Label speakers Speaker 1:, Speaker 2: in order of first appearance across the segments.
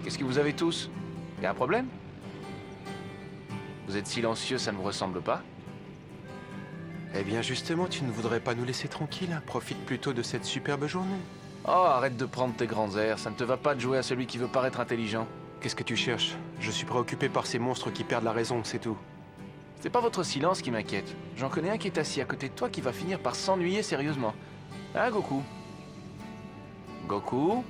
Speaker 1: Qu'est-ce que vous avez tous? Y a un problème? Vous êtes silencieux, ça ne vous ressemble pas?
Speaker 2: Eh bien justement, tu ne voudrais pas nous laisser tranquilles. Profite plutôt de cette superbe journée.
Speaker 1: Oh, arrête de prendre tes grands airs, ça ne te va pas de jouer à celui qui veut paraître intelligent.
Speaker 2: Qu'est-ce que tu cherches? Je suis préoccupé par ces monstres qui perdent la raison, c'est tout.
Speaker 1: C'est pas votre silence qui m'inquiète. J'en connais un qui est assis à côté de toi qui va finir par s'ennuyer sérieusement. Hein, Goku? Goku?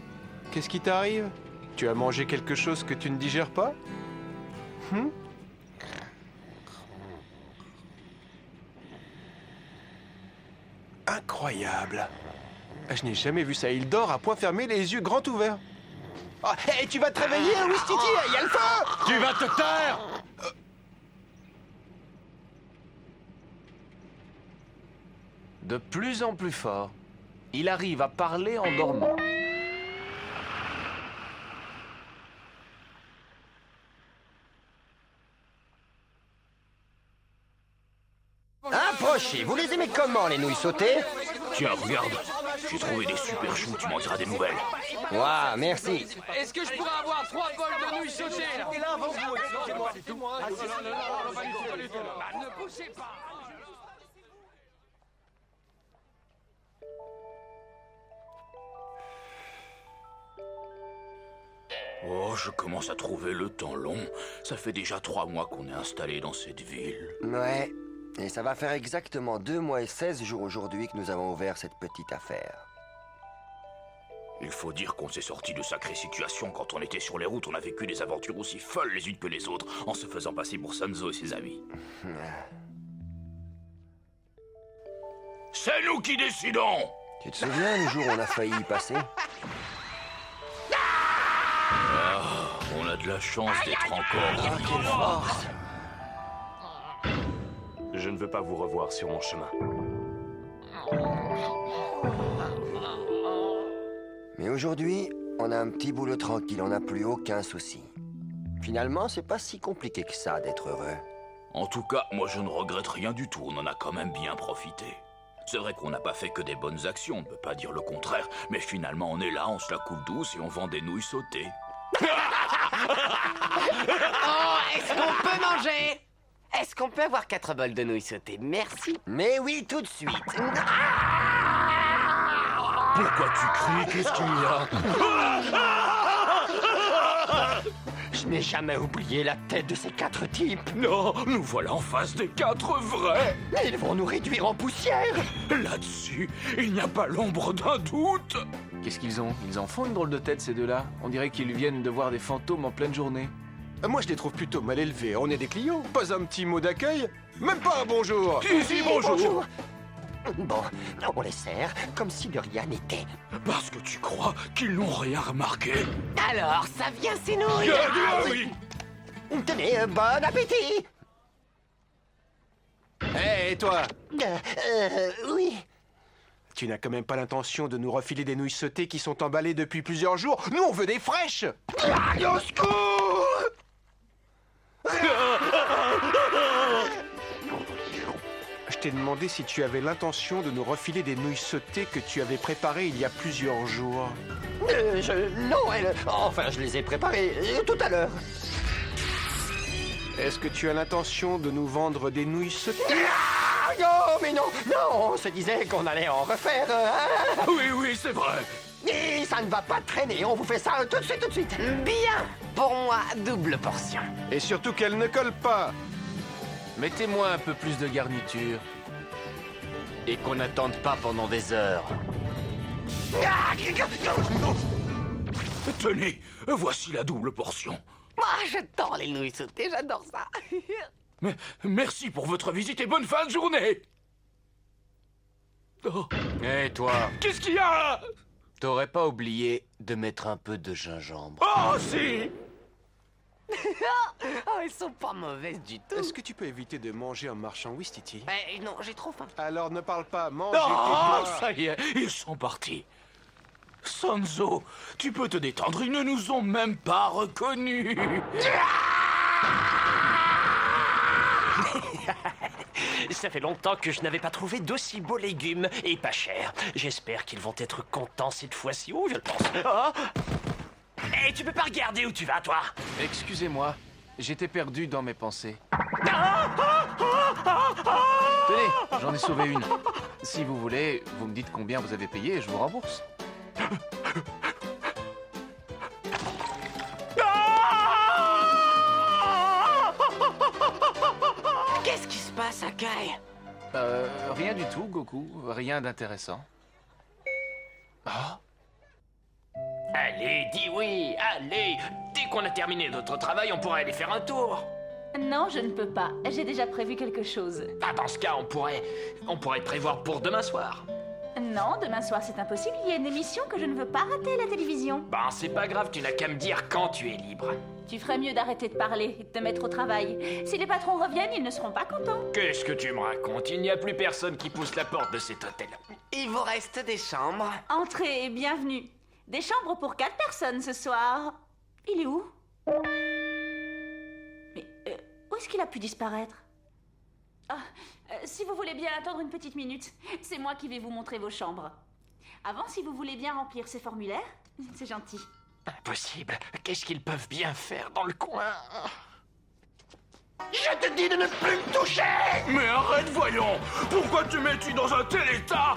Speaker 2: Qu'est-ce qui t'arrive? Tu as mangé quelque chose que tu ne digères pas? Incroyable. Je n'ai jamais vu ça. Il dort à point fermé, les yeux grands ouverts. Oh, hey, tu vas te réveiller, Wistiti, il y a le feu!
Speaker 3: Tu vas te taire!
Speaker 1: De plus en plus fort. Il arrive à parler en dormant.
Speaker 4: Approchez, vous les aimez comment, les nouilles sautées?
Speaker 3: Tiens, regarde, j'ai trouvé des super choux, tu m'en diras des nouvelles.
Speaker 4: Waouh, merci.
Speaker 5: Est-ce que je pourrais avoir 3 bols de nouilles sautées là? Et là, ne poussez pas.
Speaker 3: Oh, je commence à trouver le temps long. Ça fait déjà 3 mois qu'on est installé dans cette ville.
Speaker 4: Ouais, et ça va faire exactement 2 mois et 16 jours aujourd'hui que nous avons ouvert cette petite affaire.
Speaker 3: Il faut dire qu'on s'est sorti de sacrées situations. Quand on était sur les routes, on a vécu des aventures aussi folles les unes que les autres, en se faisant passer pour Sanzo et ses amis. C'est nous qui décidons!
Speaker 4: Tu te souviens le jour où on a failli y passer?
Speaker 3: On a de la chance d'être encore.
Speaker 4: Quelle force!
Speaker 6: Je ne veux pas vous revoir sur mon chemin.
Speaker 4: Mais aujourd'hui, on a un petit boulot tranquille, on n'a plus aucun souci. Finalement, c'est pas si compliqué que ça d'être heureux.
Speaker 3: En tout cas, moi je ne regrette rien du tout, on en a quand même bien profité. C'est vrai qu'on n'a pas fait que des bonnes actions, on ne peut pas dire le contraire, mais finalement on est là, on se la coule douce et on vend des nouilles sautées.
Speaker 7: Oh, est-ce qu'on peut manger? Est-ce qu'on peut avoir 4 bols de nouilles sautées? Merci.
Speaker 4: Mais oui, tout de suite.
Speaker 3: Pourquoi tu cries? Qu'est-ce qu'il y a?
Speaker 4: Je n'ai jamais oublié la tête de ces 4 types.
Speaker 3: Non, nous voilà en face des 4 vrais.
Speaker 4: Ils vont nous réduire en poussière.
Speaker 3: Là-dessus, il n'y a pas l'ombre d'un doute.
Speaker 1: Qu'est-ce qu'ils ont? Ils en font une drôle de tête, ces deux-là. On dirait qu'ils viennent de voir des fantômes en pleine journée.
Speaker 2: Moi, je les trouve plutôt mal élevés. On est des clients. Pas un petit mot d'accueil. Même pas un bonjour.
Speaker 3: Si, bonjour.
Speaker 4: Bon, on les sert comme si de rien n'était.
Speaker 3: Parce que tu crois qu'ils n'ont rien remarqué.
Speaker 7: Alors, ça vient, ces nouilles?
Speaker 3: Oui.
Speaker 4: Tenez, bon appétit.
Speaker 2: Hé, toi!
Speaker 4: Oui.
Speaker 2: Tu n'as quand même pas l'intention de nous refiler des nouilles sautées qui sont emballées depuis plusieurs jours? Nous, on veut des fraîches! Au secours! Je t'ai demandé si tu avais l'intention de nous refiler des nouilles sautées que tu avais préparées il y a plusieurs jours.
Speaker 4: Non, enfin, je les ai préparées tout à l'heure.
Speaker 2: Est-ce que tu as l'intention de nous vendre des nouilles sautées?
Speaker 4: Non, mais non, on se disait qu'on allait en refaire.
Speaker 3: Oui, c'est vrai.
Speaker 4: Et ça ne va pas traîner, on vous fait ça tout de suite.
Speaker 7: Bien. Pour moi, double portion.
Speaker 2: Et surtout qu'elle ne colle pas!
Speaker 1: Mettez-moi un peu plus de garniture. Et qu'on n'attende pas pendant des heures.
Speaker 3: Tenez, voici la double portion.
Speaker 7: Moi, j'adore les nouilles sautées, j'adore ça.
Speaker 3: Mais merci pour votre visite et bonne fin de journée. Oh,
Speaker 1: Hé, toi,
Speaker 3: qu'est-ce qu'il y a?
Speaker 1: t'aurais pas oublié de mettre un peu de gingembre?
Speaker 3: Oh, si.
Speaker 7: Oh, elles sont pas mauvaises du tout.
Speaker 2: Est-ce que tu peux éviter de manger en marchant, Wistiti?
Speaker 7: Non, j'ai trop faim.
Speaker 2: Alors ne parle pas, mange
Speaker 3: Oh,
Speaker 2: et tais-toi.
Speaker 3: ça y est, ils sont partis. Sanzo, tu peux te détendre, ils ne nous ont même pas reconnus.
Speaker 8: Ça fait longtemps que je n'avais pas trouvé d'aussi beaux légumes et pas chers. J'espère qu'ils vont être contents cette fois-ci. Oh, je le pense. Et tu peux pas regarder où tu vas, toi?
Speaker 1: Excusez-moi, j'étais perdu dans mes pensées.
Speaker 8: Ah, ah, ah, ah, ah.
Speaker 1: Tenez, j'en ai sauvé une. Si vous voulez, vous me dites combien vous avez payé et je vous rembourse.
Speaker 7: Qu'est-ce qui se passe, Akai?
Speaker 1: Rien du tout, Goku. Rien d'intéressant. Ah,
Speaker 8: Allez, dis oui, allez. Dès qu'on a terminé notre travail, on pourra aller faire un tour.
Speaker 9: Non, je ne peux pas. J'ai déjà prévu quelque chose.
Speaker 8: Ah, dans ce cas, on pourrait prévoir pour demain soir.
Speaker 9: Non, demain soir c'est impossible. Il y a une émission que je ne veux pas rater à la télévision.
Speaker 8: Ben, c'est pas grave, tu n'as qu'à me dire quand tu es libre.
Speaker 9: Tu ferais mieux d'arrêter de parler et de te mettre au travail. Si les patrons reviennent, ils ne seront pas contents.
Speaker 8: Qu'est-ce que tu me racontes? Il n'y a plus personne qui pousse la porte de cet hôtel.
Speaker 7: Il vous reste des chambres?
Speaker 9: Entrez et bienvenue. Des chambres pour 4 personnes ce soir. Il est où? Mais où est-ce qu'il a pu disparaître? Ah, si vous voulez bien attendre une petite minute, c'est moi qui vais vous montrer vos chambres. Avant, si vous voulez bien remplir ces formulaires, c'est gentil.
Speaker 8: Impossible. Qu'est-ce qu'ils peuvent bien faire dans le coin? Je te dis de ne plus me toucher! Mais arrête, voyons! Pourquoi tu m'es-tu dans un tel état?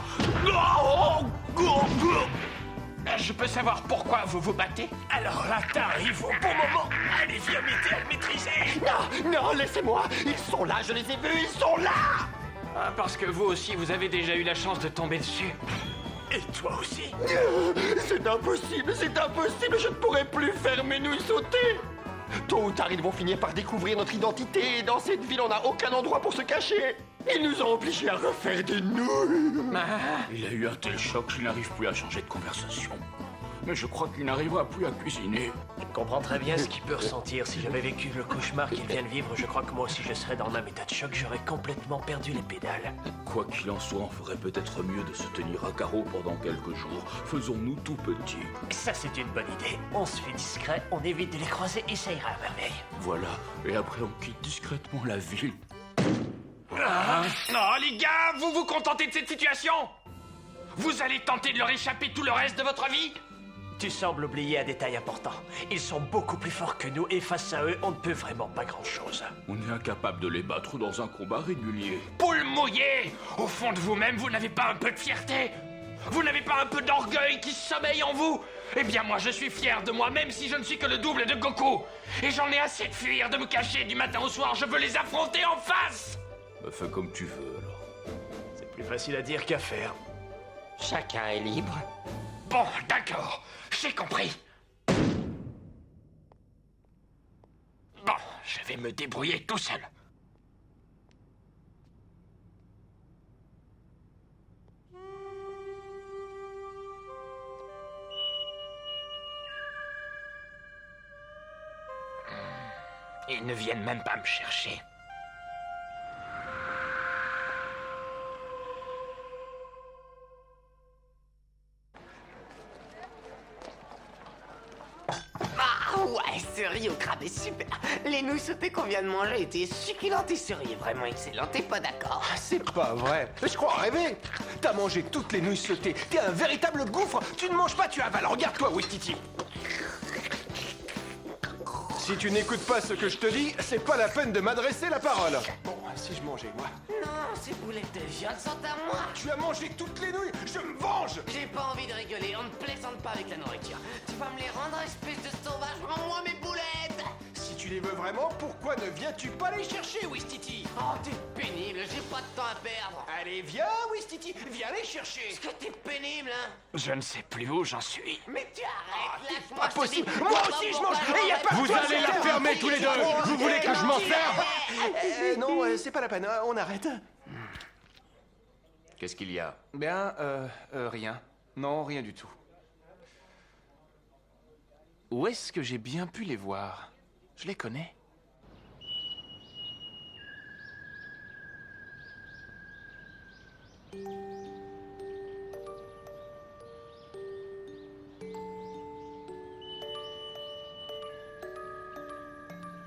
Speaker 8: Je peux savoir pourquoi vous vous battez? Alors là, t'arrives au bon moment! Allez, viens m'aider à le maîtriser! Non, non, laissez-moi! Ils sont là, je les ai vus, ils sont là! Ah, parce que vous aussi, vous avez déjà eu la chance de tomber dessus. Et toi aussi? C'est impossible, je ne pourrai plus faire mes nouilles sautées! Tôt ou tard, ils vont finir par découvrir notre identité, et dans cette ville, on n'a aucun endroit pour se cacher! Ils nous ont obligés à refaire des nouilles! Il a eu un tel choc qu'il n'arrive plus à changer de conversation. Mais je crois qu'il n'arrivera plus à cuisiner.
Speaker 10: Je comprends très bien ce qu'il peut ressentir. Si j'avais vécu le cauchemar qu'il vient de vivre, je crois que moi aussi je serais dans le même état de choc. J'aurais complètement perdu les pédales.
Speaker 3: Quoi qu'il en soit, on ferait peut-être mieux de se tenir à carreau pendant quelques jours. Faisons-nous tout petits.
Speaker 10: Ça, c'est une bonne idée. On se fait discret, on évite de les croiser et ça ira à merveille.
Speaker 3: Voilà, et après on quitte discrètement la ville.
Speaker 8: Non, les gars, vous vous contentez de cette situation? Vous allez tenter de leur échapper tout le reste de votre vie?
Speaker 10: Tu sembles oublier un détail important. Ils sont beaucoup plus forts que nous et face à eux, on ne peut vraiment pas grand-chose.
Speaker 3: On est incapable de les battre dans un combat régulier.
Speaker 8: Poule mouillée! Au fond de vous-même, vous n'avez pas un peu de fierté? Vous n'avez pas un peu d'orgueil qui sommeille en vous? Eh bien, moi, je suis fier de moi, même si je ne suis que le double de Goku. Et j'en ai assez de fuir, de me cacher du matin au soir. Je veux les affronter en face!
Speaker 3: Bah, fais comme tu veux, alors.
Speaker 10: C'est plus facile à dire qu'à faire.
Speaker 7: Chacun est libre.
Speaker 8: Bon, d'accord, j'ai compris. Bon, je vais me débrouiller tout seul. Ils ne viennent même pas me chercher.
Speaker 7: Ah ouais, ce riz au crabe est super. Les nouilles sautées qu'on vient de manger étaient succulentes et ce riz est vraiment excellent. T'es pas d'accord?
Speaker 2: C'est pas vrai. Je crois rêver. T'as mangé toutes les nouilles sautées. T'es un véritable gouffre. Tu ne manges pas, tu avales. Regarde-toi, Wistiti. Si tu n'écoutes pas ce que je te dis, c'est pas la peine de m'adresser la parole. Bon, si je mangeais, moi.
Speaker 7: Non, ces boulettes de viande sont à moi.
Speaker 2: Tu as mangé toutes les nouilles. Je me venge.
Speaker 7: J'ai pas envie de rigoler, on ne plaisante pas avec la nourriture. Tu vas me les rendre, espèce de sauvage, rends-moi mes boulettes.
Speaker 2: Si tu les veux vraiment, pourquoi ne viens-tu pas les chercher, Wistiti?
Speaker 7: Oh, t'es pénible, j'ai pas de temps à perdre.
Speaker 2: Allez, viens, Wistiti, viens les chercher.
Speaker 7: Est-ce que t'es pénible, hein?
Speaker 8: Je ne sais plus où j'en suis.
Speaker 7: Mais tu arrêtes, lâche-moi,
Speaker 2: Pas
Speaker 7: je te dis.
Speaker 2: possible. Moi aussi, je mange. Et y a pas
Speaker 5: Vous allez la fermer tous les deux. Vous voulez que je m'en serve?
Speaker 2: Non, c'est pas la peine. On arrête.
Speaker 1: Qu'est-ce qu'il y a? Bien, rien. Non, rien du tout. Où est-ce que j'ai bien pu les voir? Je les connais.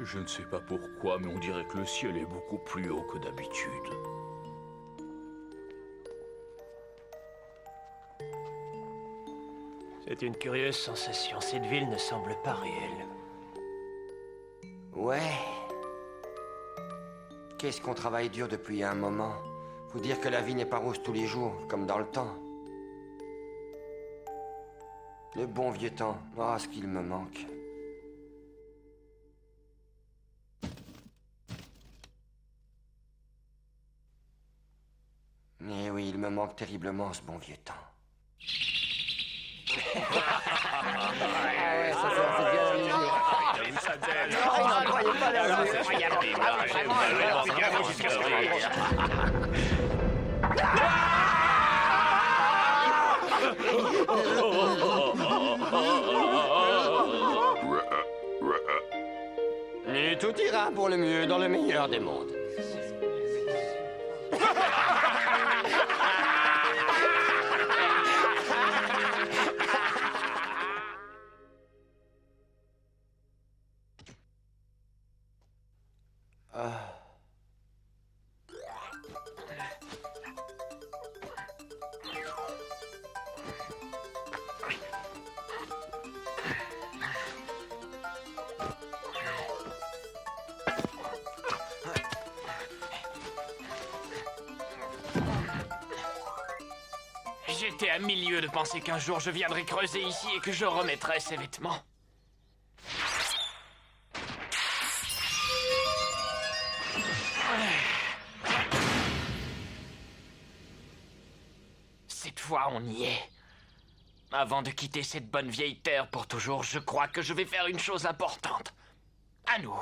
Speaker 3: Je ne sais pas pourquoi, mais on dirait que le ciel est beaucoup plus haut que d'habitude.
Speaker 10: C'est une curieuse sensation. Cette ville ne semble pas réelle.
Speaker 4: Ouais. Qu'est-ce qu'on travaille dur depuis un moment. Faut dire que la vie n'est pas rose tous les jours, comme dans le temps. Le bon vieux temps. Oh, ce qu'il me manque. Mais oui, il me manque terriblement ce bon vieux temps. Ah ouais, ça c'est bien amusé. Non, il n'en croyait pas Et tout ira pour le mieux dans le meilleur des mondes.
Speaker 8: J'étais à milieu de penser qu'un jour je viendrais creuser ici et que je remettrais ces vêtements. Cette fois, on y est. Avant de quitter cette bonne vieille terre pour toujours, je crois que je vais faire une chose importante. À nous.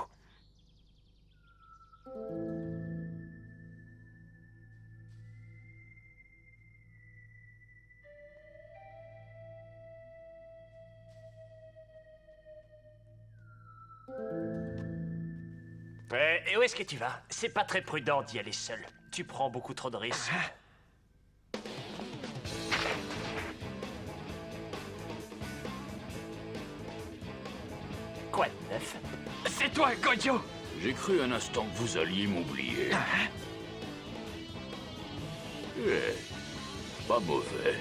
Speaker 10: Et où est-ce que tu vas? C'est pas très prudent d'y aller seul. Tu prends beaucoup trop de risques. Quoi de neuf?
Speaker 8: C'est toi, Gojo!
Speaker 3: J'ai cru un instant que vous alliez m'oublier. Pas mauvais.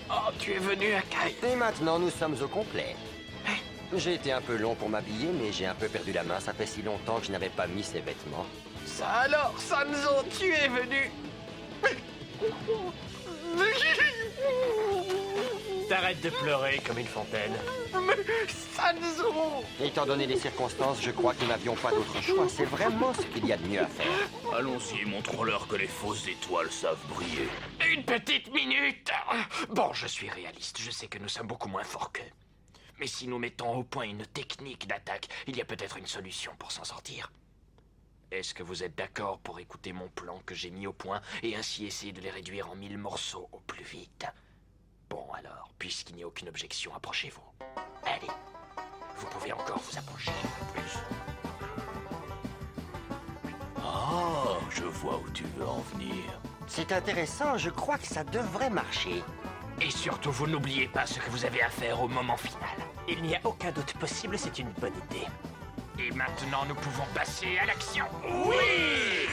Speaker 8: Oh, tu es venu à Kai.
Speaker 4: Et maintenant, nous sommes au complet. J'ai été un peu long pour m'habiller, mais j'ai un peu perdu la main. Ça fait si longtemps que je n'avais pas mis ces vêtements.
Speaker 8: Ça alors, Sanzo, tu es venu.
Speaker 10: T'arrêtes de pleurer comme une fontaine.
Speaker 8: Mais Sanzo!
Speaker 4: Étant donné les circonstances, je crois que nous n'avions pas d'autre choix. C'est vraiment ce qu'il y a de mieux à faire.
Speaker 3: Allons-y, montrons-leur que les fausses étoiles savent briller.
Speaker 8: Une petite minute. Bon, je suis réaliste. Je sais que nous sommes beaucoup moins forts qu'eux. Mais si nous mettons au point une technique d'attaque, il y a peut-être une solution pour s'en sortir. Est-ce que vous êtes d'accord pour écouter mon plan que j'ai mis au point et ainsi essayer de les réduire en 1000 morceaux au plus vite? Bon alors, puisqu'il n'y a aucune objection, approchez-vous. Allez, vous pouvez encore vous approcher un peu plus.
Speaker 3: Ah, je vois où tu veux en venir.
Speaker 4: C'est intéressant, je crois que ça devrait marcher.
Speaker 8: Et surtout, vous n'oubliez pas ce que vous avez à faire au moment final.
Speaker 10: Il n'y a aucun doute possible, c'est une bonne idée.
Speaker 8: Et maintenant, nous pouvons passer à l'action. Oui!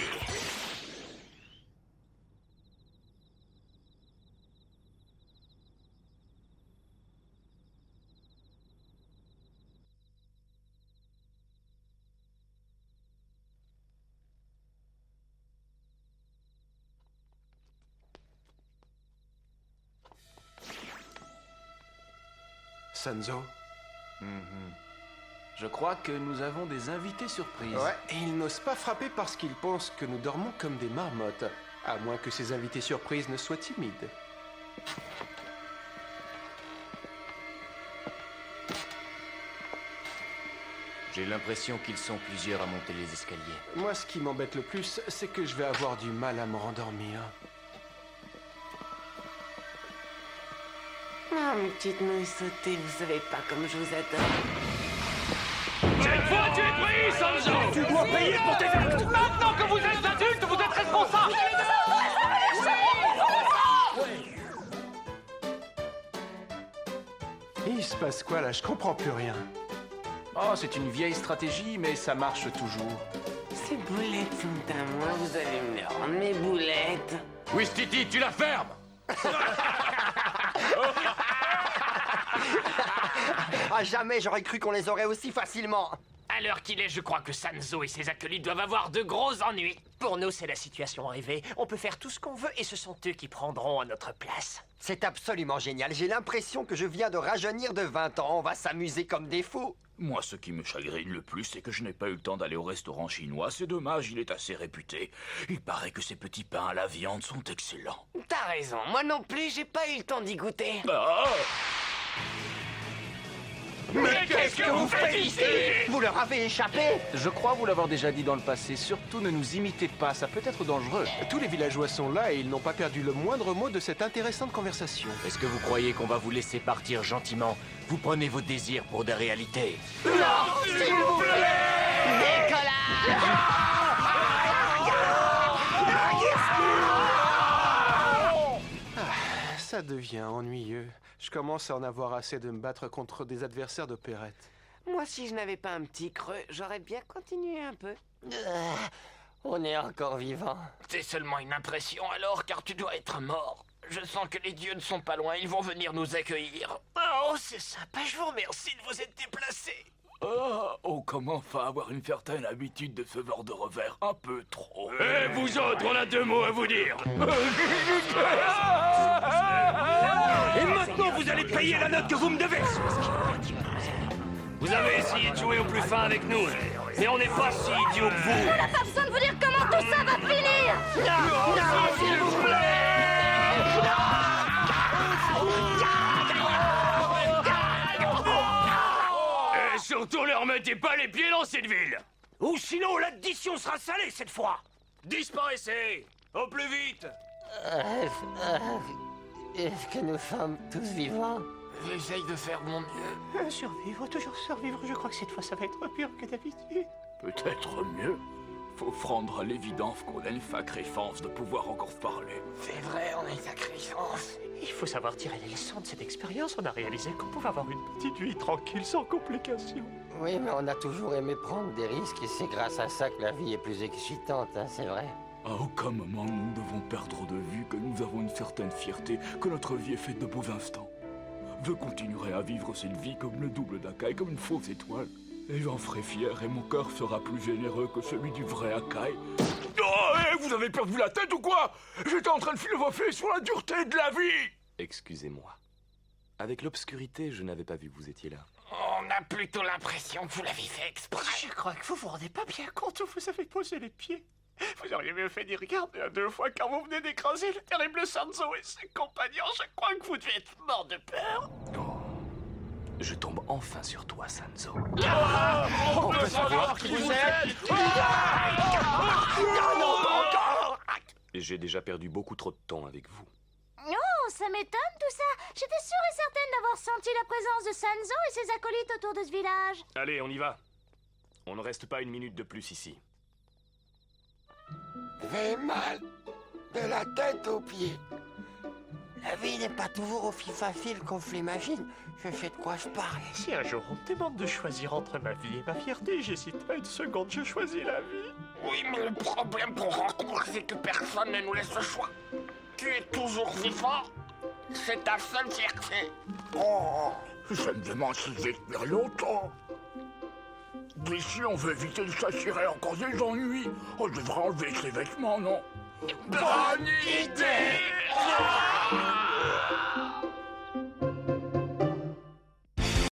Speaker 2: Sanzo?
Speaker 1: Je crois que nous avons des invités surprises.
Speaker 2: Ouais, et ils n'osent pas frapper parce qu'ils pensent que nous dormons comme des marmottes. À moins que ces invités surprises ne soient timides.
Speaker 11: J'ai l'impression qu'ils sont plusieurs à monter les escaliers.
Speaker 2: Moi, ce qui m'embête le plus, c'est que je vais avoir du mal à me rendormir.
Speaker 7: Ah, mes petites nouilles sautées, vous savez pas comme je vous adore.
Speaker 8: Cette fois, tu es pris, Sanzo!
Speaker 10: Tu dois payer pour tes actes!
Speaker 8: Maintenant que vous êtes adultes, vous êtes responsables!
Speaker 2: Il se passe quoi là? Je comprends plus rien.
Speaker 1: Oh, c'est une vieille stratégie, mais ça marche toujours.
Speaker 7: Ces boulettes sont à moi, vous allez me les rendre, mes boulettes.
Speaker 11: Wistiti, tu la fermes!
Speaker 4: À jamais j'aurais cru qu'on les aurait aussi facilement.
Speaker 8: À l'heure qu'il est, je crois que Sanzo et ses acolytes doivent avoir de gros ennuis.
Speaker 10: Pour nous, c'est la situation rêvée. On peut faire tout ce qu'on veut et ce sont eux qui prendront à notre place.
Speaker 4: C'est absolument génial. J'ai l'impression que je viens de rajeunir de 20 ans. On va s'amuser comme des fous.
Speaker 3: Moi, ce qui me chagrine le plus, c'est que je n'ai pas eu le temps d'aller au restaurant chinois. C'est dommage, il est assez réputé. Il paraît que ces petits pains à la viande sont excellents.
Speaker 7: T'as raison, moi non plus, j'ai pas eu le temps d'y goûter.
Speaker 3: Ah!
Speaker 8: Mais qu'est-ce que vous faites ici?
Speaker 4: Vous leur avez échappé?
Speaker 1: Je crois vous l'avoir déjà dit dans le passé. Surtout ne nous imitez pas, ça peut être dangereux.
Speaker 2: Tous les villageois sont là et ils n'ont pas perdu le moindre mot de cette intéressante conversation.
Speaker 11: Est-ce que vous croyez qu'on va vous laisser partir gentiment? Vous prenez vos désirs pour des réalités.
Speaker 2: Ça devient ennuyeux. Je commence à en avoir assez de me battre contre des adversaires d'opérette.
Speaker 7: Moi, si je n'avais pas un petit creux, j'aurais bien continué un peu.
Speaker 4: On est encore vivant.
Speaker 8: C'est seulement une impression alors, car tu dois être mort. Je sens que les dieux ne sont pas loin, ils vont venir nous accueillir.
Speaker 10: Oh, c'est sympa, je vous remercie de vous être déplacé.
Speaker 3: Oh, comment enfin avoir une certaine habitude de ce genre de revers un peu trop.
Speaker 8: Eh, vous autres, on a deux mots à vous dire.
Speaker 10: Et maintenant, vous allez payer la note que vous me devez.
Speaker 8: Vous avez essayé de jouer au plus fin avec nous, mais on n'est pas si idiots que vous.
Speaker 9: On n'a pas besoin de vous dire comment tout ça va finir.
Speaker 8: Non, s'il vous plaît. Et surtout, ne remettez pas les pieds dans cette ville.
Speaker 10: Ou sinon, l'addition sera salée cette fois.
Speaker 8: Disparaissez, au plus vite.
Speaker 4: Est-ce que nous sommes tous vivants?
Speaker 8: J'essaye de faire mon mieux.
Speaker 10: Survivre, toujours survivre. Je crois que cette fois, ça va être pire que d'habitude.
Speaker 3: Peut-être mieux. Faut prendre à l'évidence qu'on a une sacrée chance de pouvoir encore parler.
Speaker 8: C'est vrai, on a une sacrée chance.
Speaker 10: Il faut savoir tirer les leçons de cette expérience. On a réalisé qu'on pouvait avoir une petite vie tranquille, sans complications.
Speaker 4: Oui, mais on a toujours aimé prendre des risques et c'est grâce à ça que la vie est plus excitante, hein, c'est vrai.
Speaker 3: À aucun moment nous ne devons perdre de vue que nous avons une certaine fierté, que notre vie est faite de beaux instants. Je continuerai à vivre cette vie comme le double d'Akai, comme une fausse étoile. Et j'en ferai fier et mon cœur sera plus généreux que celui du vrai Akai. Oh, vous avez perdu la tête ou quoi? J'étais en train de philosopher sur la dureté de la vie.
Speaker 6: Excusez-moi. Avec l'obscurité, je n'avais pas vu que vous étiez là.
Speaker 8: On a plutôt l'impression que vous l'avez fait exprès.
Speaker 10: Je crois que vous vous rendez pas bien compte où vous avez posé les pieds. Vous auriez mieux fait d'y regarder à deux fois car vous venez d'écraser le terrible Sanzo et ses compagnons. Je crois que vous devez être mort de peur.
Speaker 6: Oh. Je tombe enfin sur toi, Sanzo.
Speaker 8: On peut savoir qui vous êtes.
Speaker 10: Non, pas encore.
Speaker 6: J'ai déjà perdu beaucoup trop de temps avec vous.
Speaker 9: Oh, ça m'étonne tout ça. J'étais sûre et certaine d'avoir senti la présence de Sanzo et ses acolytes autour de ce village.
Speaker 6: Allez, on y va. On ne reste pas une minute de plus ici.
Speaker 4: J'ai mal de la tête aux pieds. La vie n'est pas toujours aussi facile qu'on se l'imagine. Je sais de quoi je parle.
Speaker 10: Si un jour on me demande de choisir entre ma vie et ma fierté, j'hésite pas une seconde, je choisis la vie.
Speaker 8: Oui, mais le problème pour rencontrer, c'est que personne ne nous laisse le choix. Tu es toujours vivant. C'est ta seule fierté.
Speaker 3: Oh, je me demande si je vais tenir longtemps. D'ici, on veut éviter de s'attirer encore des ennuis. On devrait enlever ses vêtements, non?
Speaker 8: Bonne idée.